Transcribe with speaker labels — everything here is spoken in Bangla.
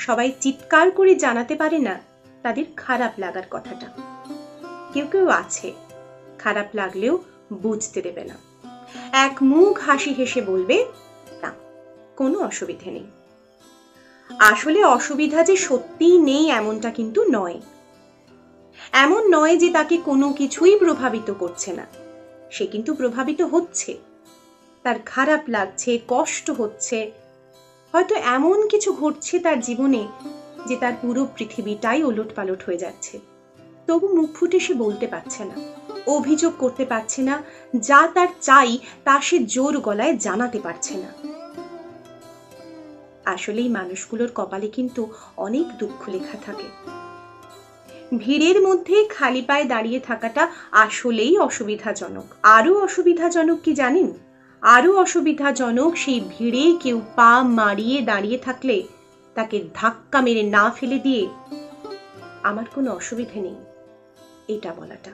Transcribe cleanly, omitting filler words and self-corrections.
Speaker 1: সবাই চিৎকার করে জানাতে পারে না তাদের খারাপ লাগার কথাটা। কেউ কেউ আছে খারাপ লাগলেও বুঝতে দেবে না, এক মুখ হাসি হেসে বলবে না, কোনো অসুবিধে নেই। আসলে অসুবিধা যে সত্যিই নেই এমনটা কিন্তু নয়। এমন নয় যে তাকে কোনো কিছুই প্রভাবিত করছে না, সে কিন্তু প্রভাবিত হচ্ছে। তার খারাপ লাগছে, কষ্ট হচ্ছে, হয়তো এমন কিছু ঘটছে তার জীবনে যে তার পুরো পৃথিবীটাই ওলটপালট হয়ে যাচ্ছে। তবু মুখ ফুটে সে বলতে পারছে না, অভিযোগ করতে পারছে না, যা তার চাই তা সে জোর গলায় জানাতে পারছে না। আসলেই মানুষগুলোর কপালে কিন্তু অনেক দুঃখ লেখা থাকে। ভিড়ের মধ্যে খালি পায়ে দাঁড়িয়ে থাকাটা আসলেই অসুবিধাজনক। আরো অসুবিধাজনক কি জানেন? আরো অসুবিধাজনক সেই ভিড়ে কেউ পা মারিয়ে দাঁড়িয়ে থাকলে তাকে ধাক্কা মেরে না ফেলে দিয়ে আমার কোনো অসুবিধে নেই এটা বলাটা।